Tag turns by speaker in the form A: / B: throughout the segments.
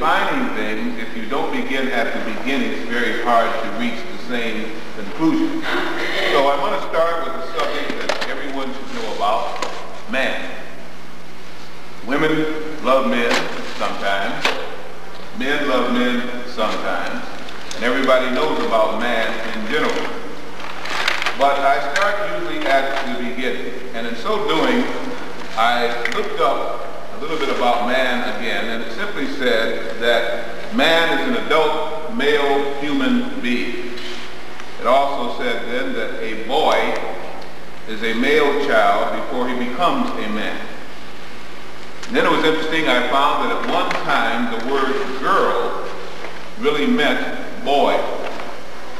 A: defining things, if you don't begin at the beginning, it's very hard to reach the same conclusion. So I want to start with a subject that everyone should know about, man. Women love men sometimes. Men love men sometimes. And everybody knows about man in general. But I start usually at the beginning. And in so doing, I looked up a little bit about man again, and it simply said that man is an adult male human being. It also said then that a boy is a male child before he becomes a man. And then it was interesting, I found that at one time the word girl really meant boy.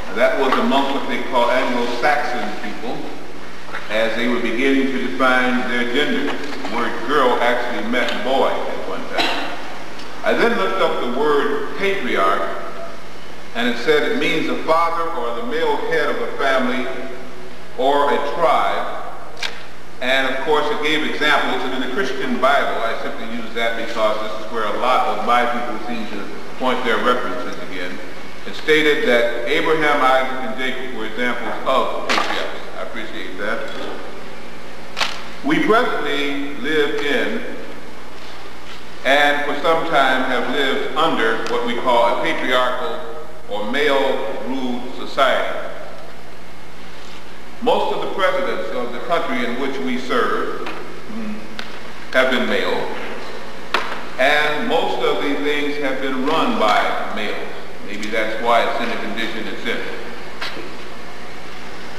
A: Now, that was amongst what they call Anglo-Saxon people, as they were beginning to define their gender. The word girl actually meant boy at one time. I then looked up the word patriarch, and it said it means a father or the male head of a family or a tribe. And of course it gave examples, and in the Christian Bible, I simply use that because this is where a lot of my people seem to point their references again. It stated that Abraham, Isaac, and Jacob were examples of patriarchs. I appreciate that. We presently live in, and for some time have lived under, what we call a patriarchal or male-ruled society. Most of the presidents of the country in which we serve have been male, and most of the things have been run by males. Maybe that's why it's in the condition it's in.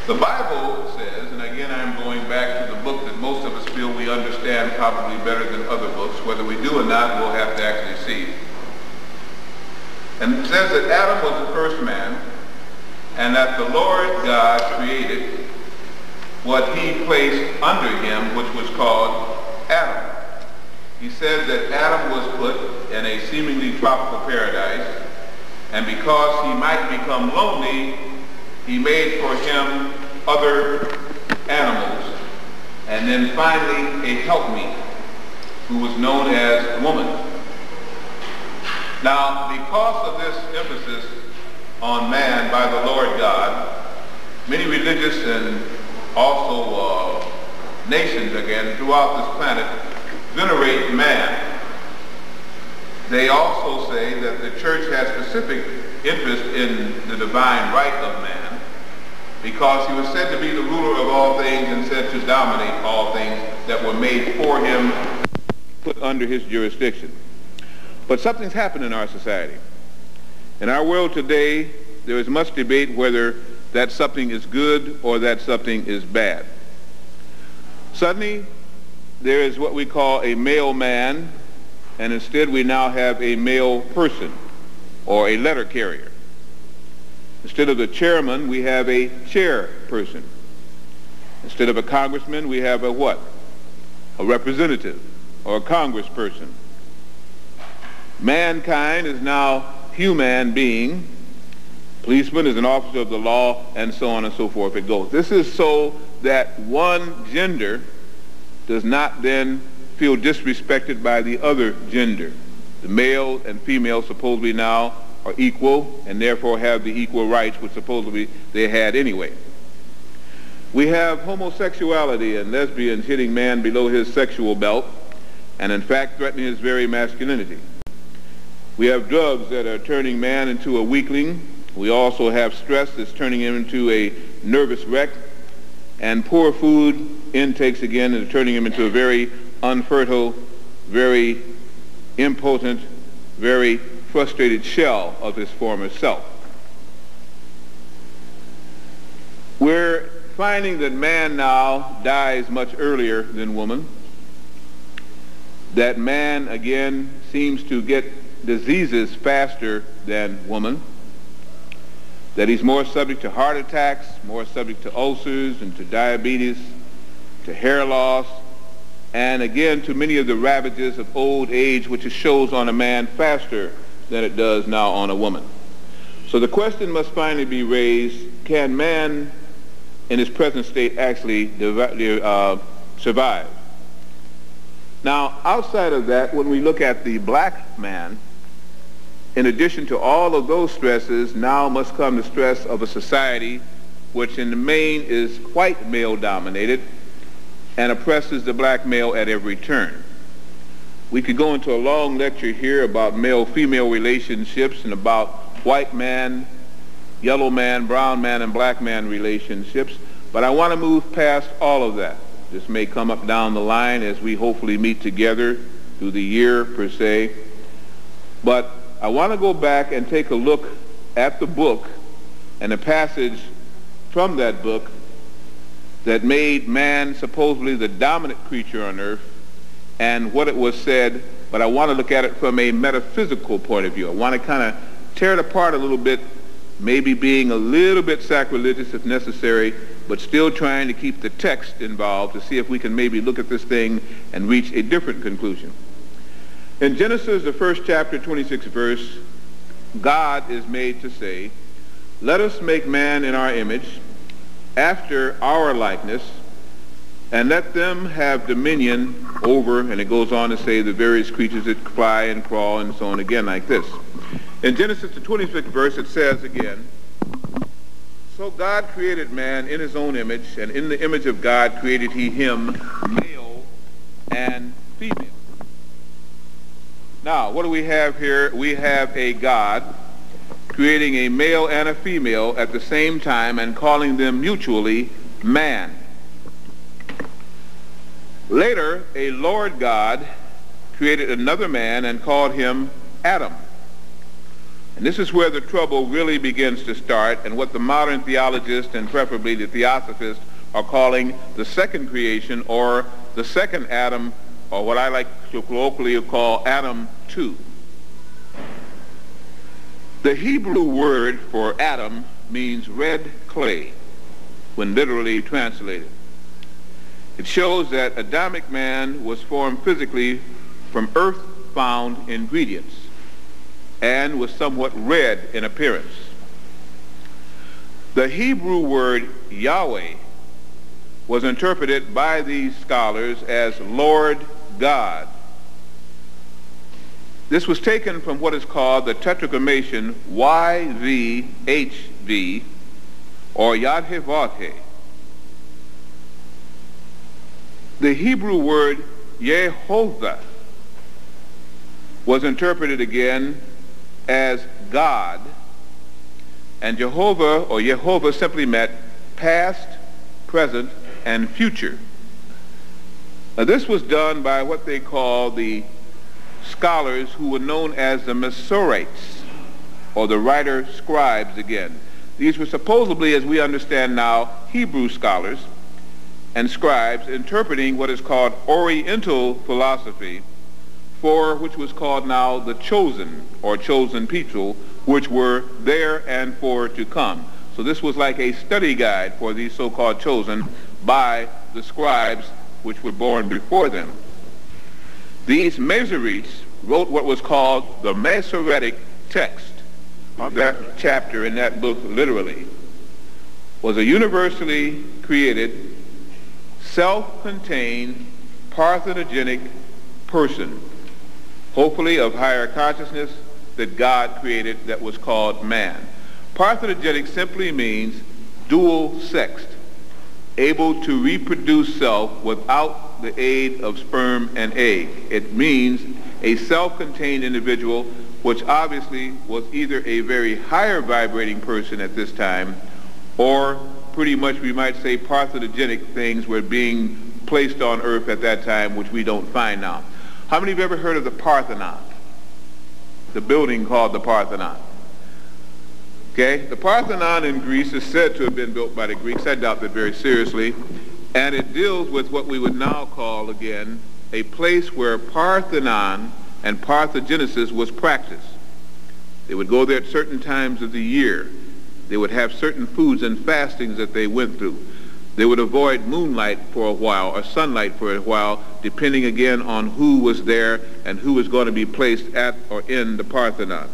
A: The Bible says, and again I'm going back to the book that most of us feel we understand probably better than other books, whether we do or not, we'll have to actually see. And it says that Adam was the first man, and that the Lord God created what he placed under him, which was called Adam. He said that Adam was put in a seemingly tropical paradise, and because he might become lonely, he made for him other animals, and then finally a helpmeet, who was known as woman. Now, because of this emphasis on man by the Lord God, many religious and also nations, again, throughout this planet, venerate man. They also say that the church has specific interest in the divine right of man because he was said to be the ruler of all things and said to dominate all things that were made for him, put under his jurisdiction. But something's happened in our society. In our world today, there is much debate whether that something is good or that something is bad. Suddenly, there is what we call a male man, and instead we now have a male person, or a letter carrier. Instead of the chairman, we have a chairperson. Instead of a congressman, we have a what? A representative, or a congressperson. Mankind is now human being. Policeman is an officer of the law, and so on and so forth it goes. This is so that one gender does not then feel disrespected by the other gender. The male and female supposedly now are equal and therefore have the equal rights which supposedly they had anyway. We have homosexuality and lesbians hitting man below his sexual belt and in fact threatening his very masculinity. We have drugs that are turning man into a weakling. We also have stress that's turning him into a nervous wreck, and poor food intakes again are turning him into a very unfertile, very impotent, very frustrated shell of his former self. We're finding that man now dies much earlier than woman, that man again seems to get diseases faster than woman, that he's more subject to heart attacks, more subject to ulcers and to diabetes, to hair loss, and again to many of the ravages of old age, which it shows on a man faster than it does now on a woman. So the question must finally be raised, can man in his present state actually survive? Now, outside of that, when we look at the black man, In addition to all of those stresses, now must come the stress of a society which in the main is quite male-dominated and oppresses the black male at every turn. We could go into a long lecture here about male-female relationships and about white man, yellow man, brown man, and black man relationships, but I want to move past all of that. This may come up down the line as we hopefully meet together through the year per se, but I want to go back and take a look at the book and a passage from that book that made man supposedly the dominant creature on earth and what it was said, but I want to look at it from a metaphysical point of view. I want to kind of tear it apart a little bit, maybe being a little bit sacrilegious if necessary, but still trying to keep the text involved to see if we can maybe look at this thing and reach a different conclusion. In Genesis, the first chapter, 26th verse, God is made to say, "Let us make man in our image, after our likeness, and let them have dominion over," and it goes on to say, "the various creatures that fly and crawl," and so on again like this. In Genesis, the 26th verse, it says again, "So God created man in his own image, and in the image of God created he him, male and female." Now, what do we have here? We have a God creating a male and a female at the same time and calling them mutually man. Later, a Lord God created another man and called him Adam. And this is where the trouble really begins to start, and what the modern theologists and preferably the theosophists are calling the second creation, or the second Adam, or what I like to colloquially call Adam 2. The Hebrew word for Adam means red clay when literally translated. It shows that Adamic man was formed physically from earth-found ingredients and was somewhat red in appearance. The Hebrew word Yahweh was interpreted by these scholars as Lord God. This was taken from what is called the tetragrammation YVHV, or Yad-Heh-Vav-Heh. The Hebrew word Yehovah was interpreted again as God, and Jehovah or Yehovah simply meant past, present, and future. Now, this was done by what they call the scholars who were known as the Masoretes, or the writer scribes again. These were supposedly, as we understand now, Hebrew scholars and scribes interpreting what is called Oriental philosophy, for which was called now the chosen, or chosen people, which were there and for to come. So this was like a study guide for these so-called chosen by the scribes which were born before them. These Masoretes wrote what was called the Masoretic text. That chapter in that book, literally, was a universally created, self-contained, parthenogenic person, hopefully of higher consciousness, that God created, that was called man. Parthenogenic simply means dual-sexed, able to reproduce self without the aid of sperm and egg. It means a self-contained individual, which obviously was either a very higher vibrating person at this time, or pretty much we might say parthenogenic things were being placed on earth at that time, which we don't find now. How many have ever heard of the Parthenon? The building called the Parthenon. Okay, the Parthenon in Greece is said to have been built by the Greeks. I doubt that very seriously. And it deals with what we would now call, again, a place where Parthenon and parthenogenesis was practiced. They would go there at certain times of the year. They would have certain foods and fastings that they went through. They would avoid moonlight for a while or sunlight for a while, depending again on who was there and who was going to be placed at or in the Parthenon.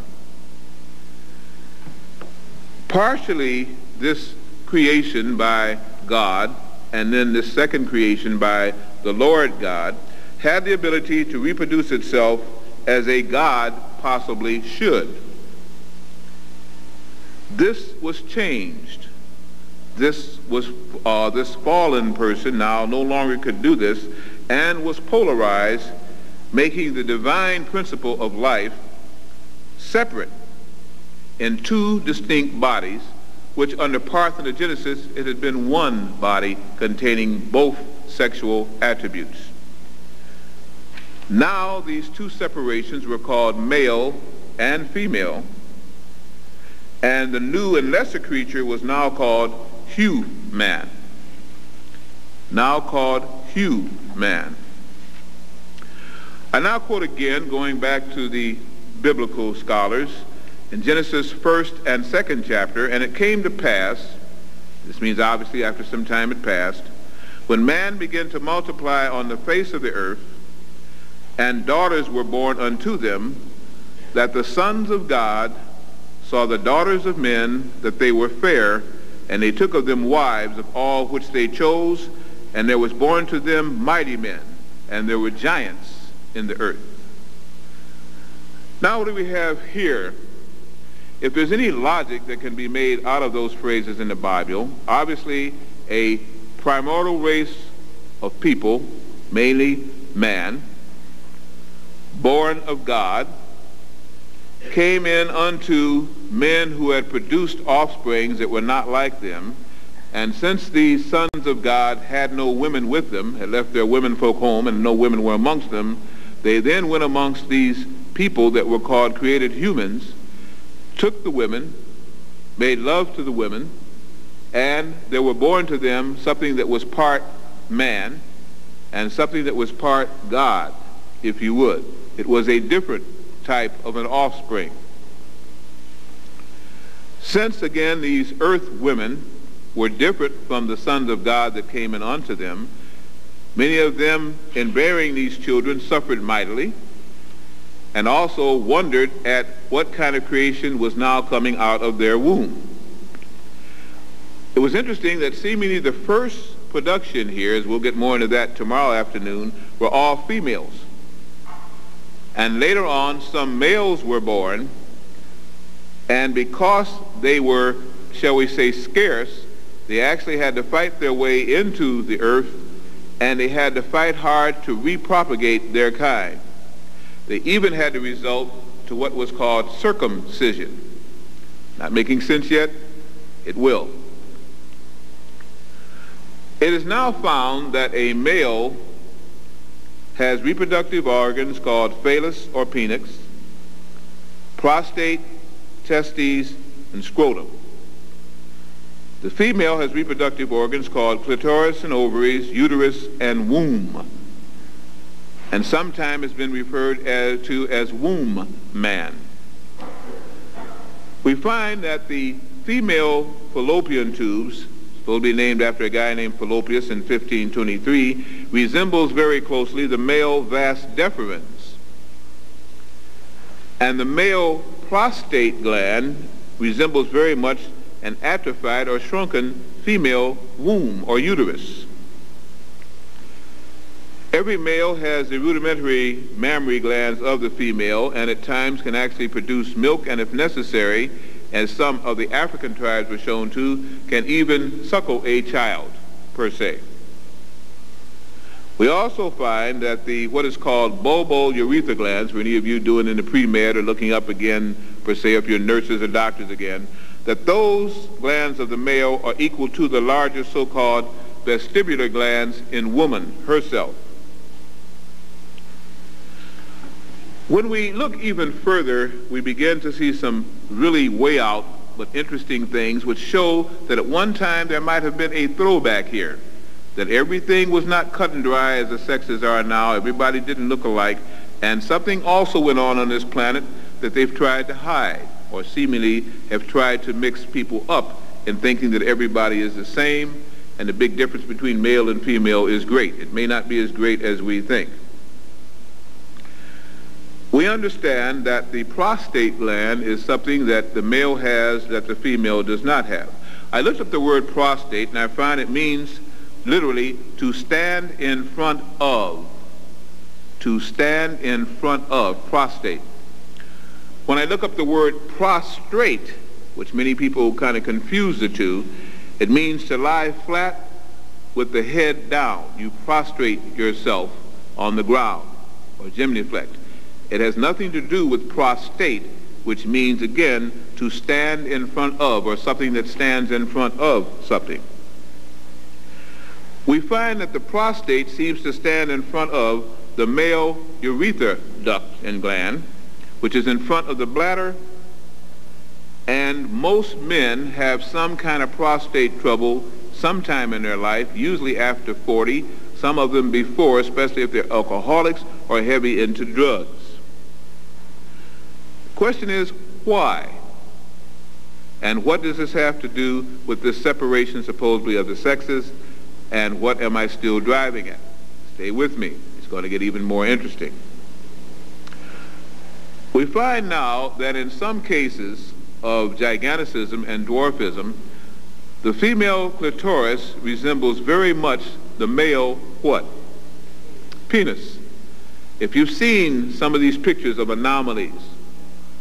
A: Partially, this creation by God and then this second creation by the Lord God had the ability to reproduce itself as a God possibly should. This was changed. This fallen person now no longer could do this and was polarized, making the divine principle of life separate in two distinct bodies, which under parthenogenesis it had been one body containing both sexual attributes. Now these two separations were called male and female, and the new and lesser creature was now called human. Now called human. I now quote again, going back to the biblical scholars, in Genesis 1st and 2nd chapter, and it came to pass, this means obviously after some time had passed, when man began to multiply on the face of the earth, and daughters were born unto them, that the sons of God saw the daughters of men, that they were fair, and they took of them wives of all which they chose, and there was born to them mighty men, and there were giants in the earth. Now what do we have here? If there's any logic that can be made out of those phrases in the Bible, obviously a primordial race of people, mainly man, born of God, came in unto men who had produced offsprings that were not like them, and since these sons of God had no women with them, had left their women folk home and no women were amongst them, they then went amongst these people that were called created humans, took the women, made love to the women, and there were born to them something that was part man and something that was part God, if you would. It was a different type of an offspring. Since, again, these earth women were different from the sons of God that came in unto them, many of them, in bearing these children, suffered mightily, and also wondered at what kind of creation was now coming out of their womb. It was interesting that seemingly the first production here, as we'll get more into that tomorrow afternoon, were all females. And later on, some males were born, and because they were, shall we say, scarce, they actually had to fight their way into the earth, and they had to fight hard to repropagate their kind. They even had to resort to what was called circumcision. Not making sense yet? It will. It is now found that a male has reproductive organs called phallus or penix, prostate, testes, and scrotum. The female has reproductive organs called clitoris and ovaries, uterus, and womb, and sometimes has been referred to as womb man. We find that the female fallopian tubes, supposed to be named after a guy named Fallopius in 1523, resembles very closely the male vas deferens. And the male prostate gland resembles very much an atrophied or shrunken female womb or uterus. Every male has the rudimentary mammary glands of the female, and at times can actually produce milk, and if necessary, as some of the African tribes were shown to, can even suckle a child, per se. We also find that the what is called bulbourethra glands, for any of you doing in the pre-med or looking up again, per se, if you're nurses or doctors again, that those glands of the male are equal to the larger so-called vestibular glands in woman herself. When we look even further, we begin to see some really way out but interesting things which show that at one time there might have been a throwback here, that everything was not cut and dry as the sexes are now, everybody didn't look alike, and something also went on this planet that they've tried to hide, or seemingly have tried to mix people up in thinking that everybody is the same, and the big difference between male and female is great. It may not be as great as we think. We understand that the prostate gland is something that the male has that the female does not have. I looked up the word prostate, and I find it means literally to stand in front of. To stand in front of, prostate. When I look up the word prostrate, which many people kind of confuse the two. It means to lie flat with the head down. You prostrate yourself on the ground, or genuflect. It has nothing to do with prostate, which means, again, to stand in front of, or something that stands in front of something. We find that the prostate seems to stand in front of the male urethra duct and gland, which is in front of the bladder, and most men have some kind of prostate trouble sometime in their life, usually after 40, some of them before, especially if they're alcoholics or heavy into drugs. The question is, why? And what does this have to do with this separation supposedly of the sexes, and what am I still driving at? Stay with me. It's going to get even more interesting. We find now that in some cases of giganticism and dwarfism, the female clitoris resembles very much the male what? Penis. If you've seen some of these pictures of anomalies,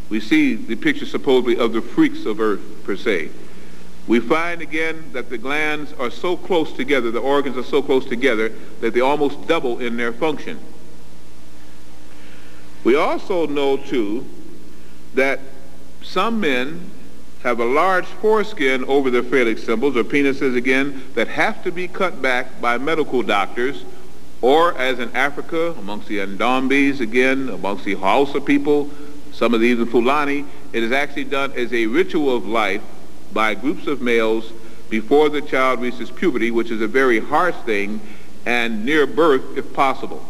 A: we see the picture supposedly of the freaks of Earth, per se. We find again that the glands are so close together, the organs are so close together, that they almost double in their function. We also know, too, that some men have a large foreskin over their phallic symbols, or penises again, that have to be cut back by medical doctors, or as in Africa, amongst the Ndombis again, amongst the Hausa people, some of these in Fulani, it is actually done as a ritual of life by groups of males before the child reaches puberty, which is a very harsh thing, and near birth if possible.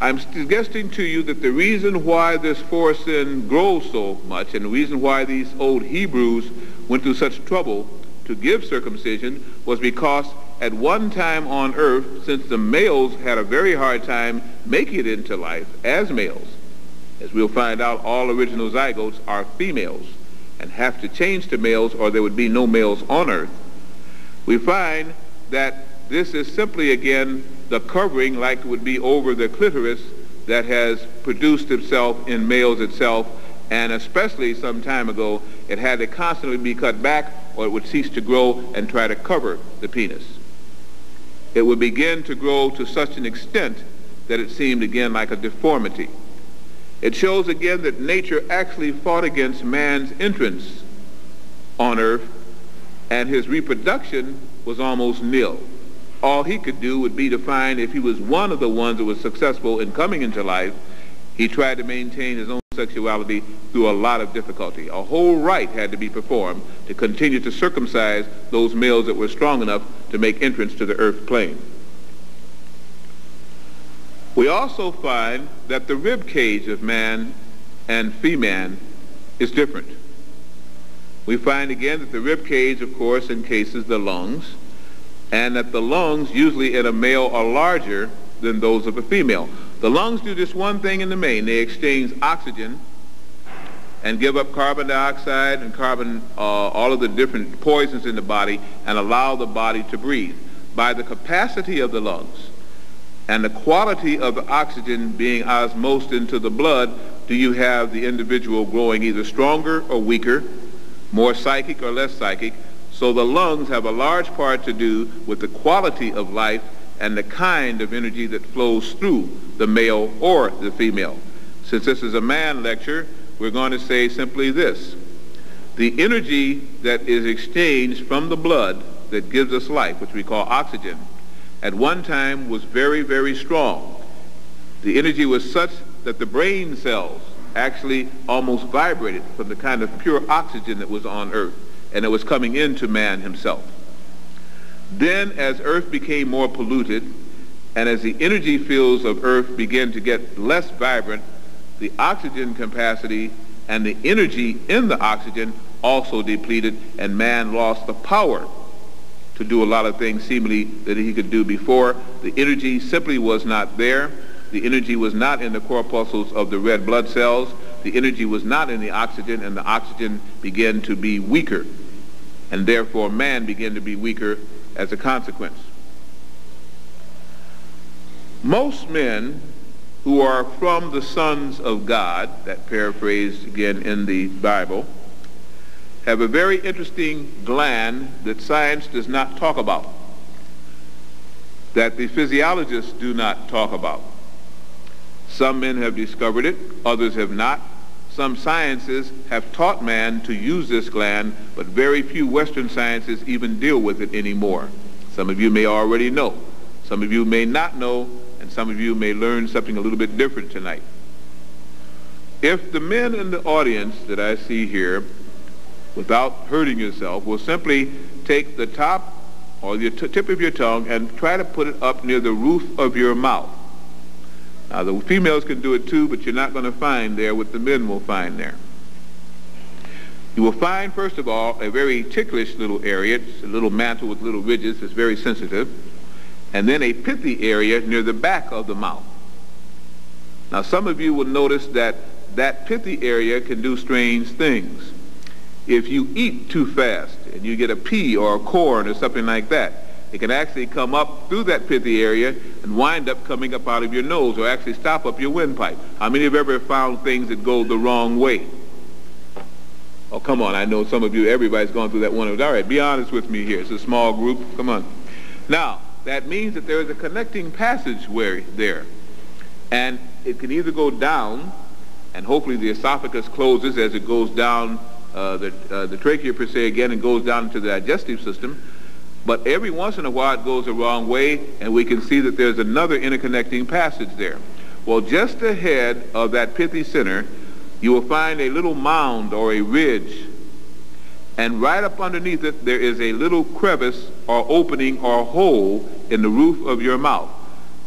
A: I'm suggesting to you that the reason why this foreskin grows so much, and the reason why these old Hebrews went through such trouble to give circumcision, was because at one time on earth, since the males had a very hard time making it into life as males, as we'll find out, all original zygotes are females and have to change to males, or there would be no males on earth. We find that this is simply, again, the covering, like it would be over the clitoris, that has produced itself in males itself, and especially some time ago, it had to constantly be cut back or it would cease to grow and try to cover the penis. It would begin to grow to such an extent that it seemed again like a deformity. It shows again that nature actually fought against man's entrance on earth, and his reproduction was almost nil. All he could do would be to find, if he was one of the ones that was successful in coming into life, he tried to maintain his own sexuality through a lot of difficulty. A whole rite had to be performed to continue to circumcise those males that were strong enough to make entrance to the earth plane. We also find that the rib cage of man and female is different. We find again that the rib cage, of course, encases the lungs, and that the lungs, usually in a male, are larger than those of a female. The lungs do this one thing in the main. They exchange oxygen and give up carbon dioxide and all of the different poisons in the body, and allow the body to breathe. By the capacity of the lungs and the quality of the oxygen being osmosed into the blood, do you have the individual growing either stronger or weaker, more psychic or less psychic. So the lungs have a large part to do with the quality of life and the kind of energy that flows through the male or the female. Since this is a man lecture, we're going to say simply this. The energy that is exchanged from the blood that gives us life, which we call oxygen, at one time was very, very strong. The energy was such that the brain cells actually almost vibrated from the kind of pure oxygen that was on earth, and it was coming into man himself. Then as earth became more polluted, and as the energy fields of earth began to get less vibrant, the oxygen capacity and the energy in the oxygen also depleted, and man lost the power to do a lot of things seemingly that he could do before. The energy simply was not there. The energy was not in the corpuscles of the red blood cells. The energy was not in the oxygen, and the oxygen began to be weaker. And therefore man began to be weaker as a consequence. Most men who are from the sons of God, that paraphrased again in the Bible, have a very interesting gland that science does not talk about, that the physiologists do not talk about. Some men have discovered it, others have not. Some sciences have taught man to use this gland, but very few Western sciences even deal with it anymore. Some of you may already know. Some of you may not know, and some of you may learn something a little bit different tonight. If the men in the audience that I see here, without hurting yourself, will simply take the top or the tip of your tongue and try to put it up near the roof of your mouth. Now, the females can do it too, but you're not going to find there what the men will find there. You will find, first of all, a very ticklish little area. It's a little mantle with little ridges. It's very sensitive. And then a pithy area near the back of the mouth. Now, some of you will notice that that pithy area can do strange things. If you eat too fast and you get a pea or a corn or something like that, it can actually come up through that pithy area and wind up coming up out of your nose, or actually stop up your windpipe. How many have ever found things that go the wrong way? Oh, come on, I know some of you, everybody's gone through that one. All right, be honest with me here. It's a small group. Come on. Now, that means that there is a connecting passageway there. And it can either go down, and hopefully the esophagus closes as it goes down the trachea per se again and goes down into the digestive system. But every once in a while it goes the wrong way, and we can see that there's another interconnecting passage there. Well, just ahead of that pithy center, you will find a little mound or a ridge, and right up underneath it there is a little crevice or opening or hole in the roof of your mouth.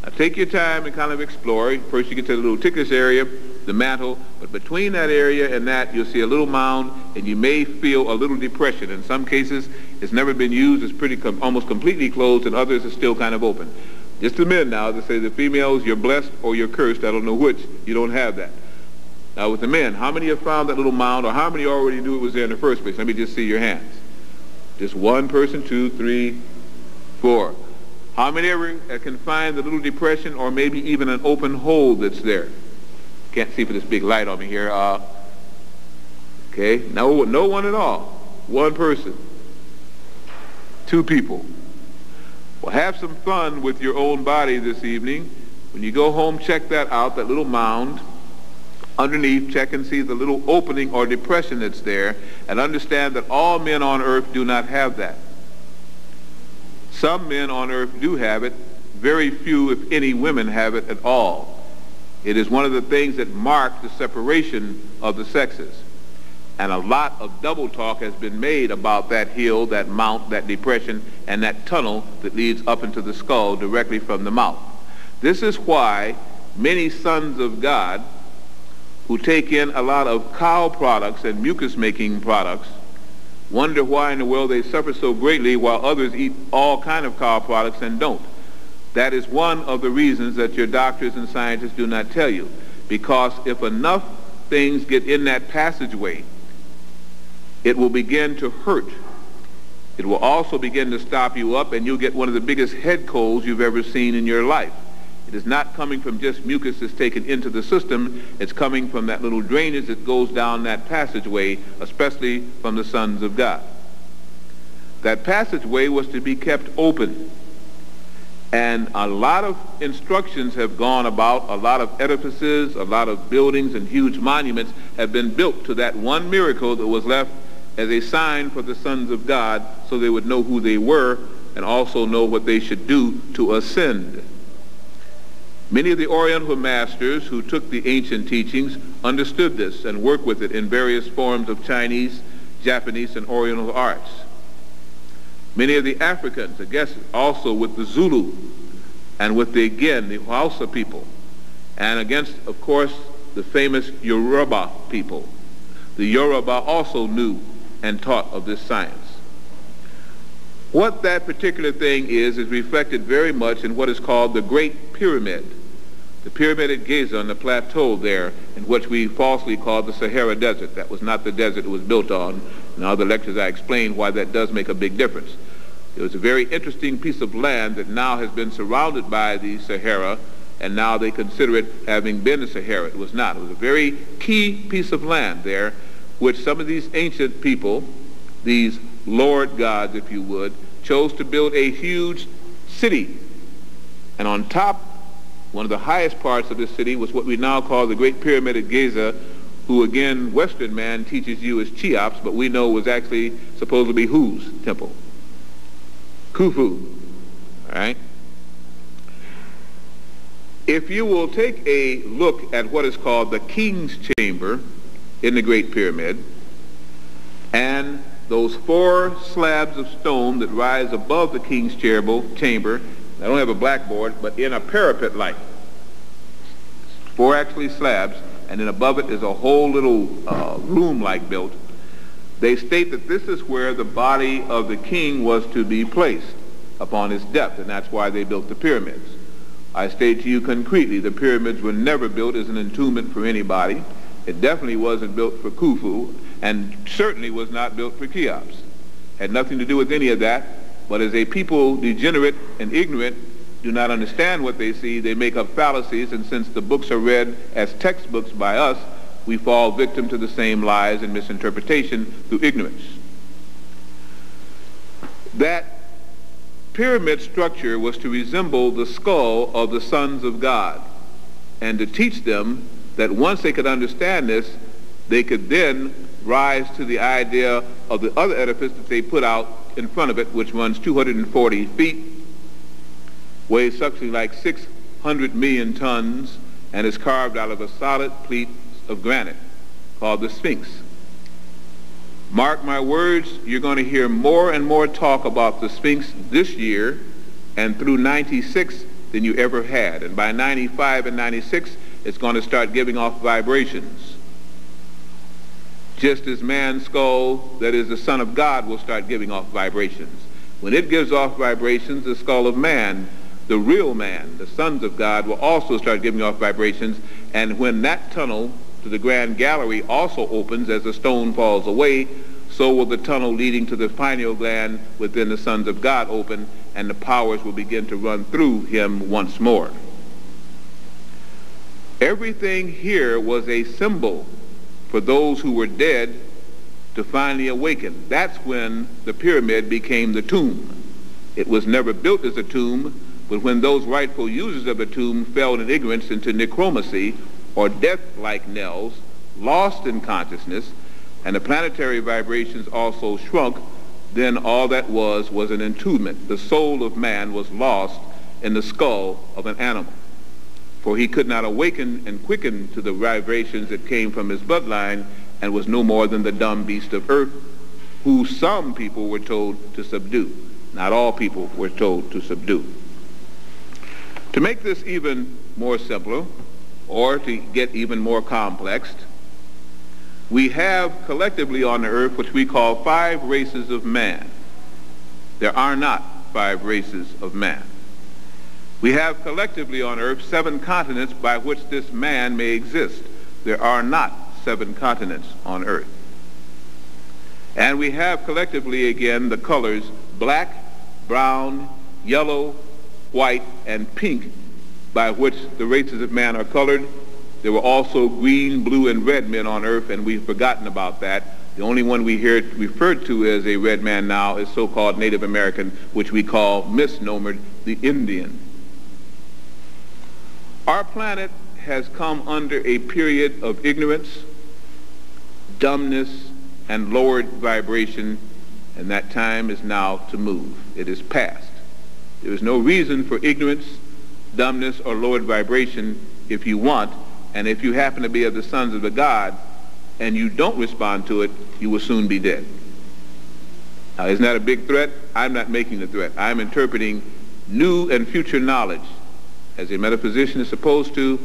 A: Now take your time and kind of explore. First you get to the little ticklish area, the mantle, but between that area and that you'll see a little mound, and you may feel a little depression. In some cases it's never been used, it's almost completely closed, and others are still kind of open. Just the men now, they say the females, you're blessed or you're cursed, I don't know which, you don't have that. Now with the men, how many have found that little mound, or how many already knew it was there in the first place? Let me just see your hands. Just one person, 2, 3, 4. How many ever can find the little depression or maybe even an open hole that's there? Can't see for this big light on me here. Okay, no one at all. One person. 2 people. Well, have some fun with your own body this evening. When you go home, check that out, that little mound. Underneath, check and see the little opening or depression that's there, and understand that all men on earth do not have that. Some men on earth do have it. Very few, if any, women have it at all. It is one of the things that mark the separation of the sexes. And a lot of double talk has been made about that hill, that mount, that depression, and that tunnel that leads up into the skull directly from the mouth. This is why many sons of God who take in a lot of cow products and mucus-making products wonder why in the world they suffer so greatly while others eat all kind of cow products and don't. That is one of the reasons that your doctors and scientists do not tell you. Because if enough things get in that passageway, it will begin to hurt. It will also begin to stop you up, and you'll get one of the biggest head colds you've ever seen in your life. It is not coming from just mucus that's taken into the system. It's coming from that little drainage that goes down that passageway, especially from the sons of God. That passageway was to be kept open. And a lot of instructions have gone about, a lot of edifices, a lot of buildings and huge monuments have been built to that one miracle that was left as a sign for the sons of God, so they would know who they were and also know what they should do to ascend. Many of the Oriental masters who took the ancient teachings understood this and worked with it in various forms of Chinese, Japanese, and Oriental arts. Many of the Africans, I guess, also with the Zulu and with the Hausa people, and against, of course, the famous Yoruba people. The Yoruba also knew and taught of this science. What that particular thing is reflected very much in what is called the Great Pyramid. The pyramid at Giza on the plateau there, in which we falsely call the Sahara Desert. That was not the desert it was built on. In other lectures I explained why that does make a big difference. It was a very interesting piece of land that now has been surrounded by the Sahara, and now they consider it having been the Sahara. It was not. It was a very key piece of land there, which some of these ancient people these lord gods, if you would, chose to build a huge city. And on top, one of the highest parts of this city was what we now call the Great Pyramid at Giza, who again, Western man teaches you is Cheops, but we know was actually supposed to be whose temple? Khufu. All right? If you will take a look at what is called the King's Chamber in the Great Pyramid, and those 4 slabs of stone that rise above the King's Chamber, I don't have a blackboard, but in a parapet like 4 actually slabs, and then above it is a whole little room like built. They state that this is where the body of the king was to be placed upon his death, and that's why they built the pyramids. I state to you concretely, the pyramids were never built as an entombment for anybody. It definitely wasn't built for Khufu, and certainly was not built for Cheops. Had nothing to do with any of that, but as a people degenerate and ignorant, do not understand what they see, they make up fallacies, and since the books are read as textbooks by us, we fall victim to the same lies and misinterpretation through ignorance. That pyramid structure was to resemble the skull of the sons of God, and to teach them that once they could understand this, they could then rise to the idea of the other edifice that they put out in front of it, which runs 240 feet, weighs something like 600 million tons, and is carved out of a solid piece of granite called the Sphinx. Mark my words, you're going to hear more and more talk about the Sphinx this year and through 96 than you ever had. And by 95 and 96, it's going to start giving off vibrations. Just as man's skull, that is the Son of God, will start giving off vibrations. When it gives off vibrations, the skull of man, the real man, the sons of God, will also start giving off vibrations. And when that tunnel to the Grand Gallery also opens as the stone falls away, so will the tunnel leading to the pineal gland within the sons of God open, and the powers will begin to run through him once more. Everything here was a symbol for those who were dead to finally awaken. That's when the pyramid became the tomb. It was never built as a tomb, but when those rightful users of the tomb fell in ignorance into necromancy, or death-like knells, lost in consciousness, and the planetary vibrations also shrunk, then all that was an entombment. The soul of man was lost in the skull of an animal, for he could not awaken and quicken to the vibrations that came from his bloodline, and was no more than the dumb beast of earth, who some people were told to subdue. Not all people were told to subdue. To make this even more simpler, or to get even more complex, we have collectively on the earth what we call 5 races of man. There are not 5 races of man. We have collectively on earth 7 continents by which this man may exist. There are not 7 continents on earth. And we have collectively again the colors black, brown, yellow, white, and pink by which the races of man are colored. There were also green, blue, and red men on earth, and we've forgotten about that. The only one we hear referred to as a red man now is so-called Native American, which we call misnomered the Indian. Our planet has come under a period of ignorance, dumbness, and lowered vibration, and that time is now to move. It is past. There is no reason for ignorance, dumbness, or lowered vibration if you want, and if you happen to be of the sons of the God and you don't respond to it, you will soon be dead. Now, isn't that a big threat? I'm not making the threat. I'm interpreting new and future knowledge. As a metaphysician is supposed to,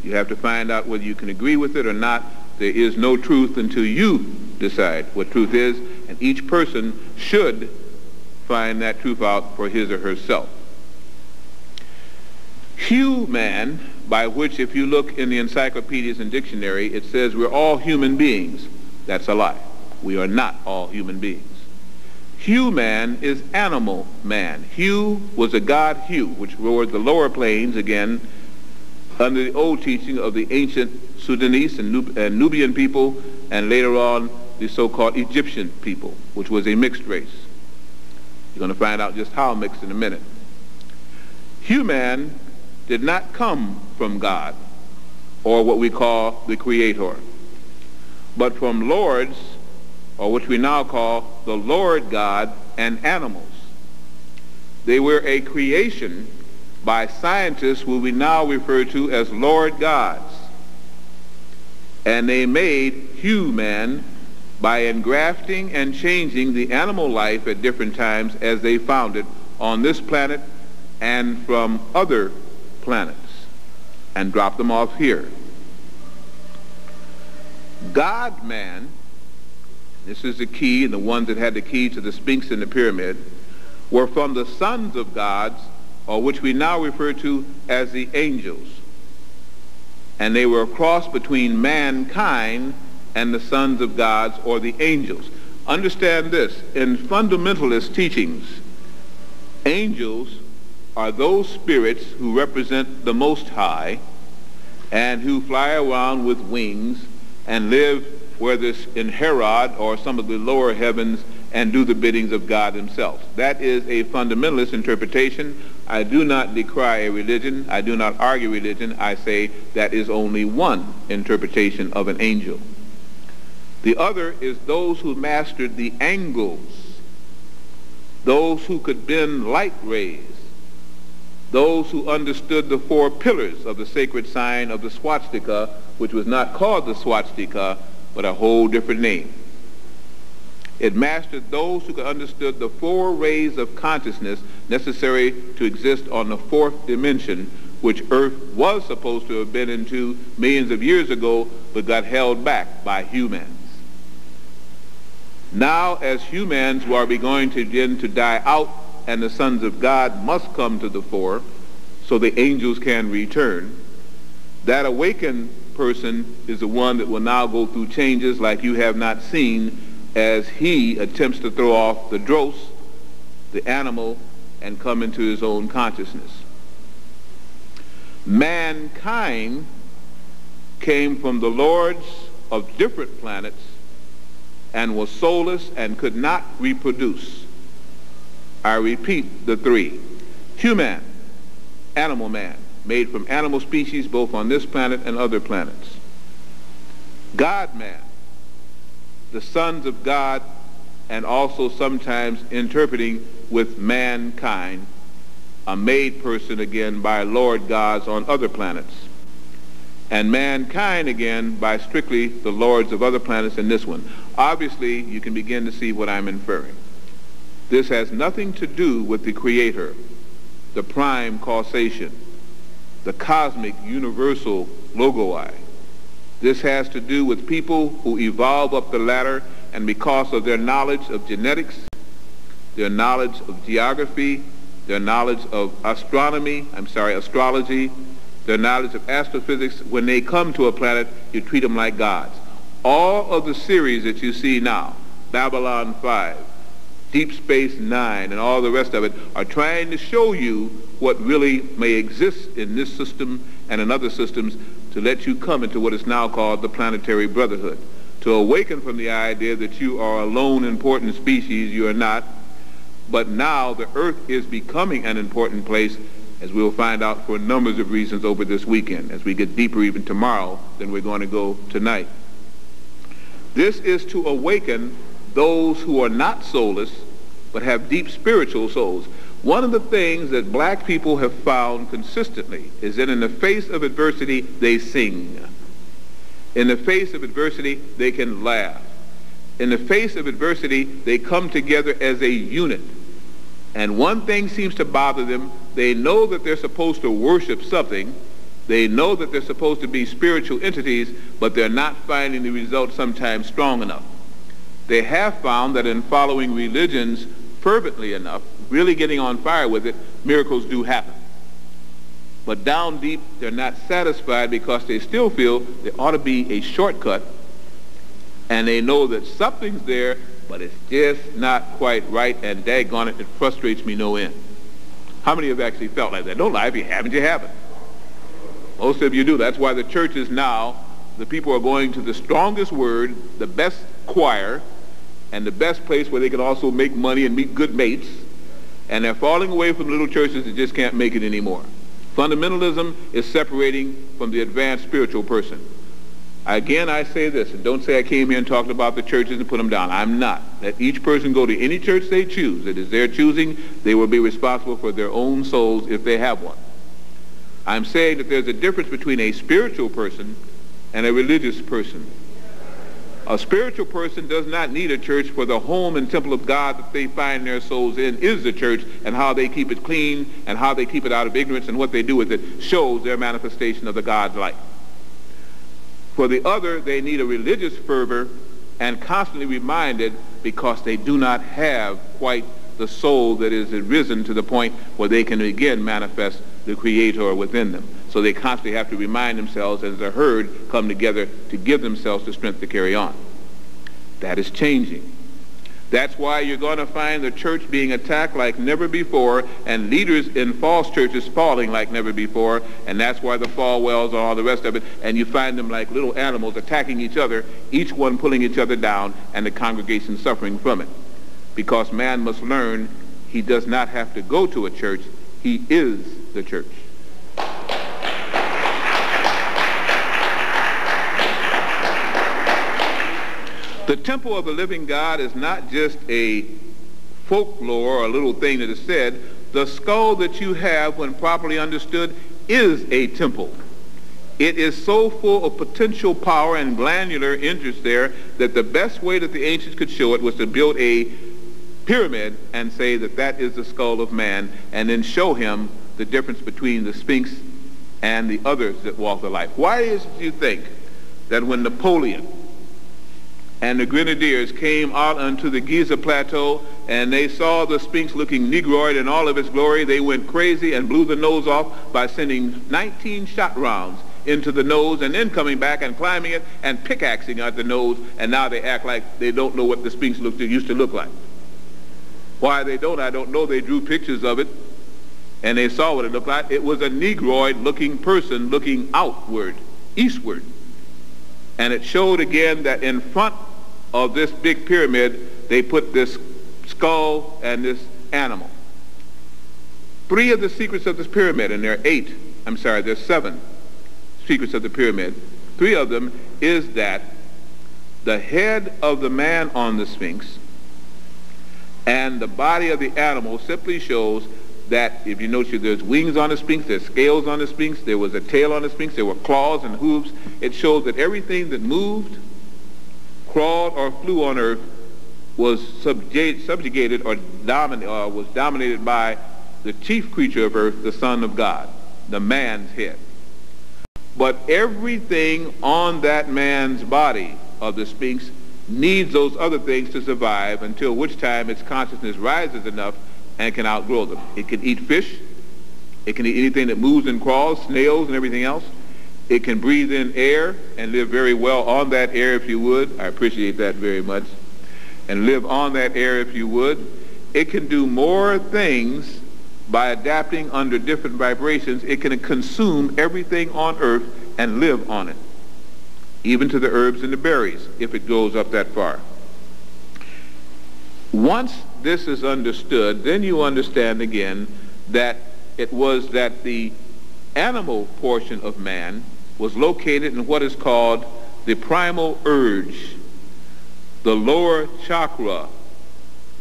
A: you have to find out whether you can agree with it or not. There is no truth until you decide what truth is, and each person should find that truth out for his or herself. Human, by which if you look in the encyclopedias and dictionary, it says we're all human beings. That's a lie. We are not all human beings. Human is animal man. Hu was a god Hu, which ruled the lower plains, again, under the old teaching of the ancient Sudanese and Nubian people, and later on the so-called Egyptian people, which was a mixed race. You're going to find out just how mixed in a minute. Human did not come from God, or what we call the Creator, but from lords, or which we now call the Lord God, and animals. They were a creation by scientists who we now refer to as Lord gods. And they made human by engrafting and changing the animal life at different times as they found it on this planet and from other planets, and dropped them off here. God-man, this is the key, and the ones that had the key to the Sphinx and the pyramid, were from the sons of gods, or which we now refer to as the angels. And they were a cross between mankind and the sons of gods, or the angels. Understand this, in fundamentalist teachings, angels are those spirits who represent the Most High and who fly around with wings and live whether it's in Herod or some of the lower heavens and do the biddings of God himself. That is a fundamentalist interpretation. I do not decry a religion. I do not argue religion. I say that is only one interpretation of an angel. The other is those who mastered the angles, those who could bend light rays, those who understood the 4 pillars of the sacred sign of the swastika, which was not called the swastika, but a whole different name. It mastered those who could understood the 4 rays of consciousness necessary to exist on the 4th dimension, which Earth was supposed to have been into millions of years ago, but got held back by humans. Now, as humans who are going to begin to die out, and the sons of God must come to the fore, so the angels can return, that awakened person is the one that will now go through changes like you have not seen, as he attempts to throw off the dross, the animal, and come into his own consciousness. Mankind came from the lords of different planets and was soulless and could not reproduce. I repeat the 3. Human, animal man, made from animal species both on this planet and other planets. God-man, the sons of God, and also sometimes interpreting with mankind, a made person again by Lord gods on other planets. And mankind again by strictly the lords of other planets in this one. Obviously, you can begin to see what I'm inferring. This has nothing to do with the Creator, the prime causation, the cosmic universal logoi. This has to do with people who evolve up the ladder, and because of their knowledge of genetics, their knowledge of geography, their knowledge of astrology, their knowledge of astrophysics, when they come to a planet, you treat them like gods. All of the series that you see now, Babylon 5, Deep Space Nine, and all the rest of it, are trying to show you what really may exist in this system and in other systems to let you come into what is now called the planetary brotherhood. To awaken from the idea that you are a lone important species, you are not. But now the Earth is becoming an important place, as we'll find out for numbers of reasons over this weekend, as we get deeper even tomorrow than we're going to go tonight. This is to awaken those who are not soulless, but have deep spiritual souls. One of the things that black people have found consistently is that in the face of adversity, they sing. In the face of adversity, they can laugh. In the face of adversity, they come together as a unit. And one thing seems to bother them. They know that they're supposed to worship something. They know that they're supposed to be spiritual entities, but they're not finding the result sometimes strong enough. They have found that in following religions fervently enough, really getting on fire with it, miracles do happen. But down deep, they're not satisfied because they still feel there ought to be a shortcut, and they know that something's there, but it's just not quite right, and daggone it, it frustrates me no end. How many have actually felt like that? Don't lie, if you haven't, you haven't. Most of you do. That's why the churches now the people are going to the strongest word, the best choir, and the best place where they can also make money and meet good mates, and they're falling away from little churches that just can't make it anymore. Fundamentalism is separating from the advanced spiritual person. Again, I say this, and don't say I came here and talked about the churches and put them down. I'm not. Let each person go to any church they choose. It is their choosing. They will be responsible for their own souls if they have one. I'm saying that there's a difference between a spiritual person and a religious person. A spiritual person does not need a church, for the home and temple of God that they find their souls in is the church, and how they keep it clean and how they keep it out of ignorance and what they do with it shows their manifestation of the God's light. For the other, they need a religious fervor and constantly reminded, because they do not have quite the soul that is risen to the point where they can again manifest the Creator within them. So they constantly have to remind themselves as a herd come together to give themselves the strength to carry on. That is changing. That's why you're going to find the church being attacked like never before, and leaders in false churches falling like never before, and that's why the Falwells and all the rest of it, and you find them like little animals attacking each other, each one pulling each other down, and the congregation suffering from it. Because man must learn he does not have to go to a church, he is the church. The temple of the living God is not just a folklore or a little thing that is said. The skull that you have, when properly understood, is a temple. It is so full of potential power and glandular interest there that the best way that the ancients could show it was to build a pyramid and say that that is the skull of man, and then show him the difference between the Sphinx and the others that walk the life. Why is it you think that when Napoleon and the Grenadiers came out onto the Giza Plateau and they saw the Sphinx looking negroid in all of its glory, they went crazy and blew the nose off by sending 19 shot rounds into the nose, and then coming back and climbing it and pickaxing at the nose, and now they act like they don't know what the Sphinx used to look like. Why they don't, I don't know. They drew pictures of it and they saw what it looked like. It was a negroid looking person looking outward, eastward. And it showed again that in front of this big pyramid, they put this skull and this animal. 3 of the secrets of this pyramid, and there's 7 secrets of the pyramid. 3 of them is that the head of the man on the Sphinx and the body of the animal simply shows that, if you notice, there's wings on the Sphinx, there's scales on the Sphinx, there was a tail on the Sphinx, there were claws and hooves. It shows that everything that moved, crawled, or flew on earth was subjugated or was dominated by the chief creature of earth, the Son of God, the man's head. But everything on that man's body of the Sphinx needs those other things to survive, until which time its consciousness rises enough and can outgrow them. It can eat fish. It can eat anything that moves and crawls, snails and everything else. It can breathe in air and live very well on that air if you would. I appreciate that very much. And live on that air if you would. It can do more things by adapting under different vibrations. It can consume everything on earth and live on it, even to the herbs and the berries, if it goes up that far. Once this is understood, then you understand again that it was that the animal portion of man was located in what is called the primal urge, the lower chakra,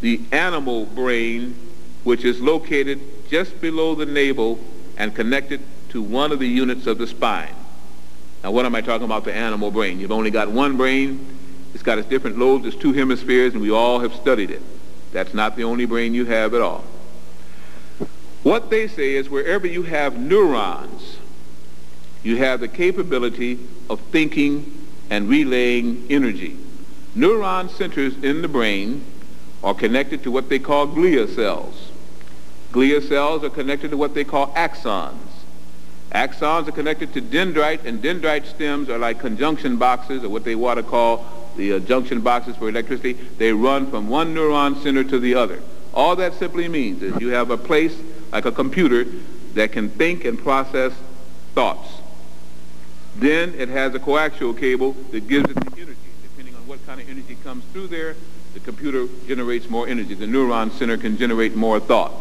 A: the animal brain, which is located just below the navel and connected to one of the units of the spine. Now, what am I talking about, the animal brain? You've only got one brain. It's got its different lobes. There's 2 hemispheres, and we all have studied it. That's not the only brain you have at all. What they say is wherever you have neurons, you have the capability of thinking and relaying energy. Neuron centers in the brain are connected to what they call glia cells. Glia cells are connected to what they call axons. Axons are connected to dendrite, and dendrite stems are like conjunction boxes, or what they want to call the junction boxes for electricity. They run from one neuron center to the other. All that simply means is you have a place like a computer that can think and process thoughts. Then it has a coaxial cable that gives it the energy. Depending on what kind of energy comes through there, the computer generates more energy. The neuron center can generate more thought.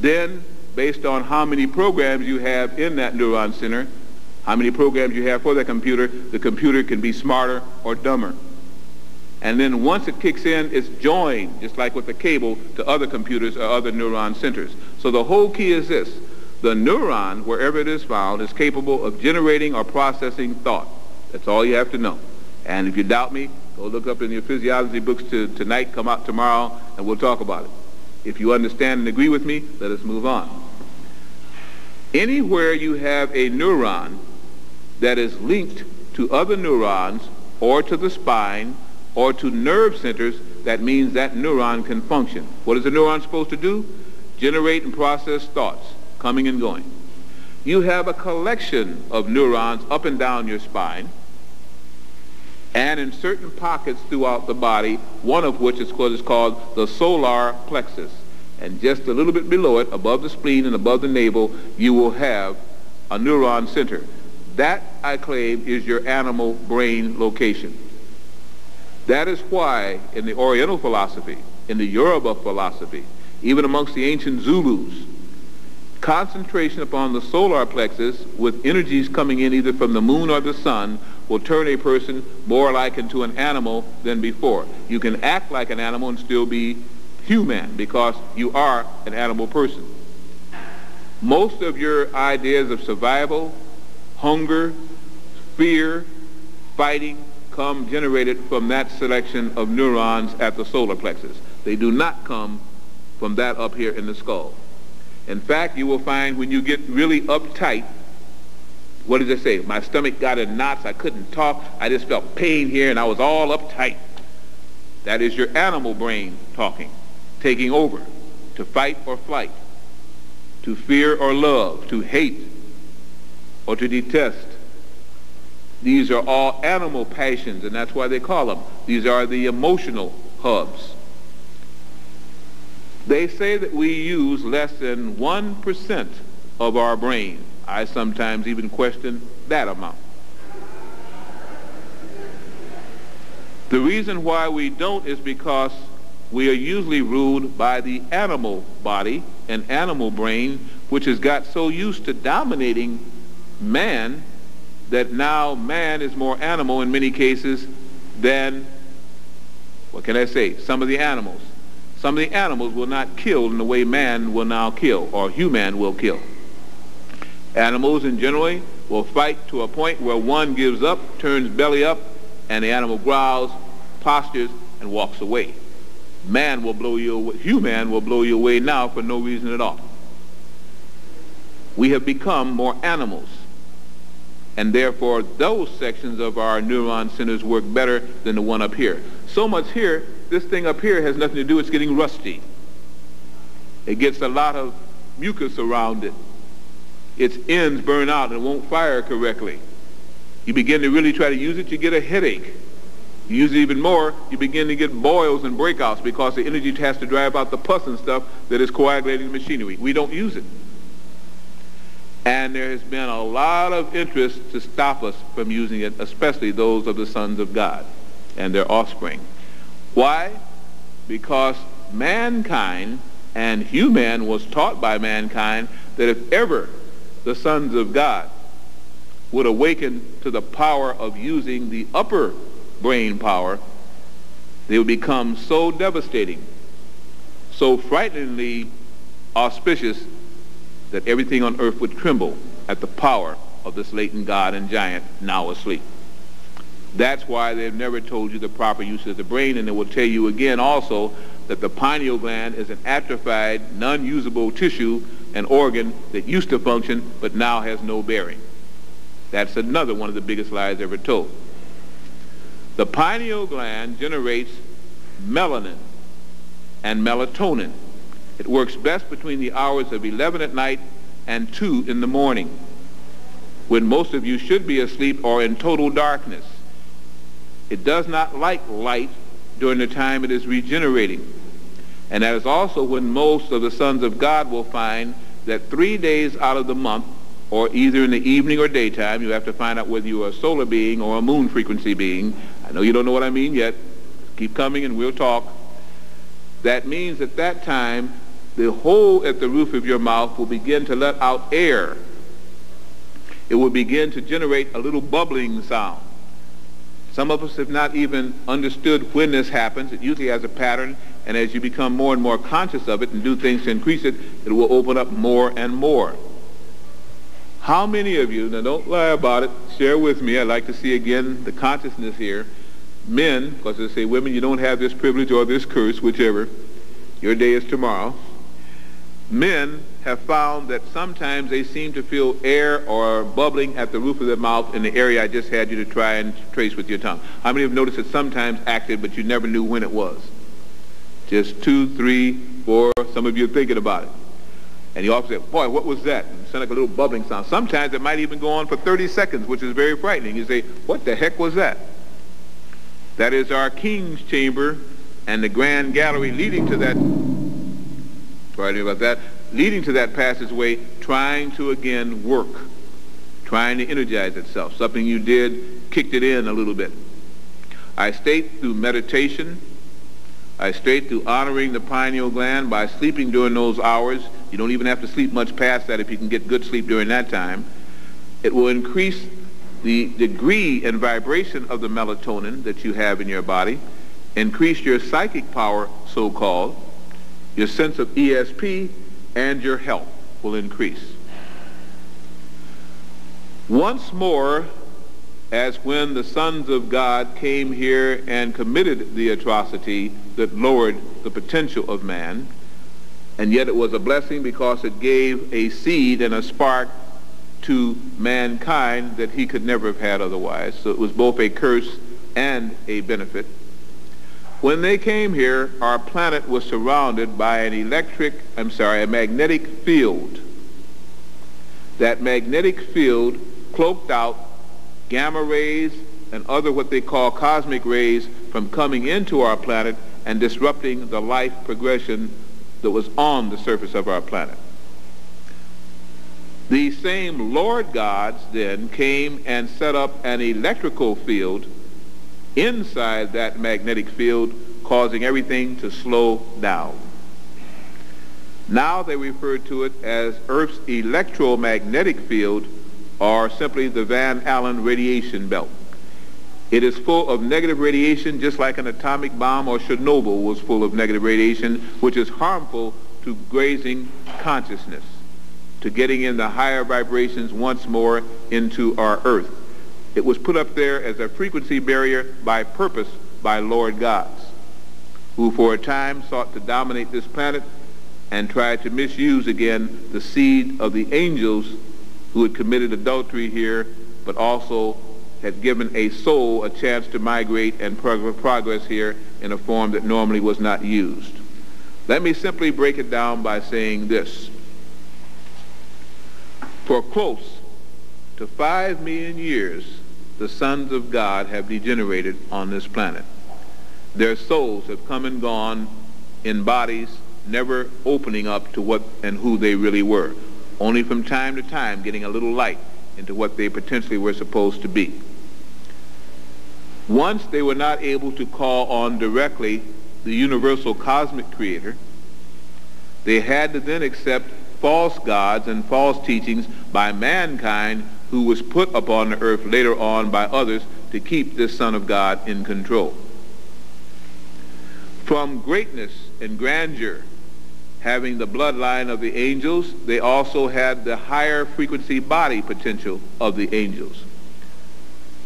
A: Then, based on how many programs you have in that neuron center, how many programs you have for that computer, the computer can be smarter or dumber. And then once it kicks in, it's joined, just like with the cable, to other computers or other neuron centers. So the whole key is this. The neuron, wherever it is found, is capable of generating or processing thought. That's all you have to know. And if you doubt me, go look up in your physiology books tonight, come out tomorrow, and we'll talk about it. If you understand and agree with me, let us move on. Anywhere you have a neuron that is linked to other neurons or to the spine or to nerve centers, that means that neuron can function. What is a neuron supposed to do? Generate and process thoughts, coming and going. You have a collection of neurons up and down your spine and in certain pockets throughout the body, one of which is what is called the solar plexus. And just a little bit below it, above the spleen and above the navel, you will have a neuron center. That, I claim, is your animal brain location. That is why in the Oriental philosophy, in the Yoruba philosophy, even amongst the ancient Zulus, concentration upon the solar plexus with energies coming in either from the moon or the sun will turn a person more like into an animal than before. You can act like an animal and still be human because you are an animal person. Most of your ideas of survival, hunger, fear, fighting, come generated from that selection of neurons at the solar plexus. They do not come from that up here in the skull. In fact, you will find when you get really uptight, what does it say? My stomach got in knots, I couldn't talk, I just felt pain here and I was all uptight. That is your animal brain talking, taking over, to fight or flight, to fear or love, to hate or to detest. These are all animal passions, and that's why they call them. These are the emotional hubs. They say that we use less than 1% of our brain. I sometimes even question that amount. The reason why we don't is because we are usually ruled by the animal body and animal brain, which has got so used to dominating man that now man is more animal in many cases than, what can I say, some of the animals. Some of the animals will not kill in the way man will now kill, or human will kill. Animals in general will fight to a point where one gives up, turns belly up, and the animal growls, postures, and walks away. Man will blow you away, human will blow you away now for no reason at all. We have become more animals, and therefore those sections of our neuron centers work better than the one up here. So much here, this thing up here has nothing to do, it's getting rusty. It gets a lot of mucus around it. Its ends burn out and it won't fire correctly. You begin to really try to use it, you get a headache. You use it even more, you begin to get boils and breakouts because the energy has to drive out the pus and stuff that is coagulating the machinery. We don't use it. And there has been a lot of interest to stop us from using it, especially those of the sons of God and their offspring. Why? Because mankind and human was taught by mankind that if ever the sons of God would awaken to the power of using the upper brain power, they would become so devastating, so frighteningly auspicious, that everything on earth would tremble at the power of this latent God and giant now asleep. That's why they've never told you the proper use of the brain, and they will tell you again also that the pineal gland is an atrophied, non-usable tissue, an organ that used to function but now has no bearing. That's another one of the biggest lies ever told. The pineal gland generates melanin and melatonin. It works best between the hours of 11 at night and 2 in the morning, when most of you should be asleep or in total darkness. It does not like light during the time it is regenerating. And that is also when most of the sons of God will find that 3 days out of the month or either in the evening or daytime. You have to find out whether you are a solar being or a moon frequency being. I know you don't know what I mean yet. Keep coming and we'll talk. That means at that time, the hole at the roof of your mouth will begin to let out air. It will begin to generate a little bubbling sound. Some of us have not even understood when this happens. It usually has a pattern, and as you become more and more conscious of it and do things to increase it, it will open up more and more. How many of you, now don't lie about it, share with me, I'd like to see again the consciousness here. Men, because they say women, you don't have this privilege or this curse, whichever. Your day is tomorrow. Men have found that sometimes they seem to feel air or bubbling at the roof of their mouth in the area I just had you to try and trace with your tongue. How many have noticed it sometimes acted, but you never knew when it was? Just 2, 3, 4, some of you are thinking about it. And you often say, boy, what was that? It sounded like a little bubbling sound. Sometimes it might even go on for 30 seconds, which is very frightening. You say, what the heck was that? That is our king's chamber and the grand gallery leading to that, sorry about that, leading to that passageway, trying to again work, trying to energize itself. Something you did kicked it in a little bit. I state through meditation, I state through honoring the pineal gland by sleeping during those hours. You don't even have to sleep much past that if you can get good sleep during that time. It will increase the degree and vibration of the melatonin that you have in your body, increase your psychic power, so-called, your sense of ESP, and your health will increase. Once more, as when the sons of God came here and committed the atrocity that lowered the potential of man, and yet it was a blessing because it gave a seed and a spark to mankind that he could never have had otherwise. So it was both a curse and a benefit. When they came here, our planet was surrounded by a magnetic field. That magnetic field cloaked out gamma rays and other what they call cosmic rays from coming into our planet and disrupting the life progression that was on the surface of our planet. These same Lord gods then came and set up an electrical field inside that magnetic field, causing everything to slow down. Now they refer to it as Earth's electromagnetic field, or simply the Van Allen radiation belt. It is full of negative radiation, just like an atomic bomb or Chernobyl was full of negative radiation, which is harmful to grazing consciousness, to getting in the higher vibrations once more into our earth. It was put up there as a frequency barrier by purpose by Lord gods, who for a time sought to dominate this planet and tried to misuse again the seed of the angels who had committed adultery here, but also had given a soul a chance to migrate and progress here in a form that normally was not used. Let me simply break it down by saying this. For close to 5 million years, the sons of God have degenerated on this planet. Their souls have come and gone in bodies never opening up to what and who they really were, only from time to time getting a little light into what they potentially were supposed to be. Once they were not able to call on directly the universal cosmic creator, they had to then accept false gods and false teachings by mankind who was put upon the earth later on by others to keep this Son of God in control. From greatness and grandeur, having the bloodline of the angels, they also had the higher frequency body potential of the angels.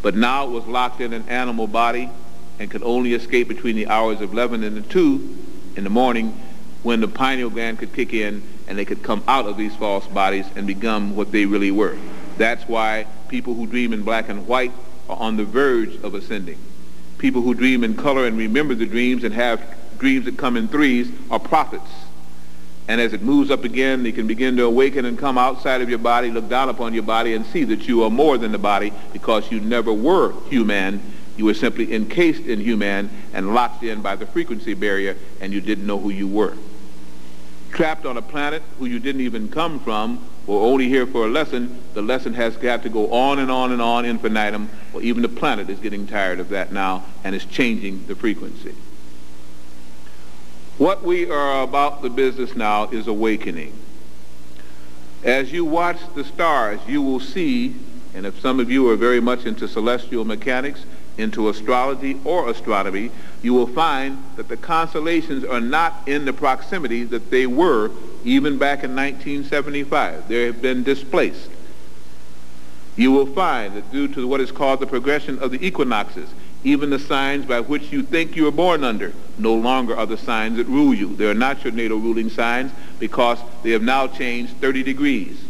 A: But now it was locked in an animal body and could only escape between the hours of 11 and 2 in the morning, when the pineal gland could kick in and they could come out of these false bodies and become what they really were. That's why people who dream in black and white are on the verge of ascending. People who dream in color and remember the dreams and have dreams that come in threes are prophets. And as it moves up again, they can begin to awaken and come outside of your body, look down upon your body and see that you are more than the body, because you never were human. You were simply encased in human and locked in by the frequency barrier, and you didn't know who you were. Trapped on a planet who you didn't even come from we're only here for a lesson, the lesson has got to go on and on and on infinitum. Well, even the planet is getting tired of that now and is changing the frequency. What we are about the business now is awakening. As you watch the stars, you will see, and if some of you are very much into celestial mechanics, into astrology or astronomy, you will find that the constellations are not in the proximity that they were even back in 1975. They have been displaced. You will find that due to what is called the progression of the equinoxes, even the signs by which you think you were born under no longer are the signs that rule you. They are not your natal ruling signs because they have now changed 30 degrees.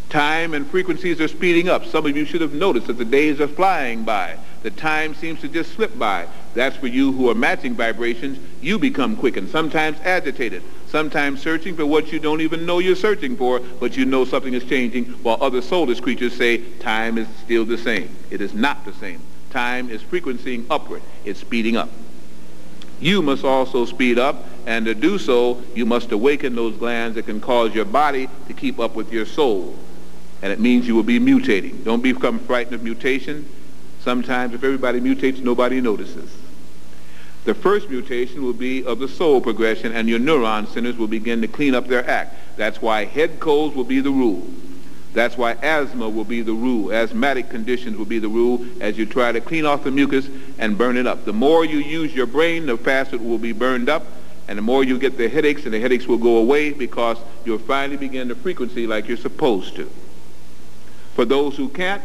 A: Time and frequencies are speeding up. Some of you should have noticed that the days are flying by. The time seems to just slip by. That's for you who are matching vibrations. You become quickened, sometimes agitated, sometimes searching for what you don't even know you're searching for, but you know something is changing, while other soulless creatures say time is still the same. It is not the same. Time is frequencying upward. It's speeding up. You must also speed up, and to do so, you must awaken those glands that can cause your body to keep up with your soul. And it means you will be mutating. Don't become frightened of mutation. Sometimes if everybody mutates, nobody notices. The first mutation will be of the soul progression, and your neuron centers will begin to clean up their act. That's why head colds will be the rule. That's why asthma will be the rule. Asthmatic conditions will be the rule as you try to clean off the mucus and burn it up. The more you use your brain, the faster it will be burned up, and the more you get the headaches, and the headaches will go away because you'll finally begin the frequency like you're supposed to. For those who can't,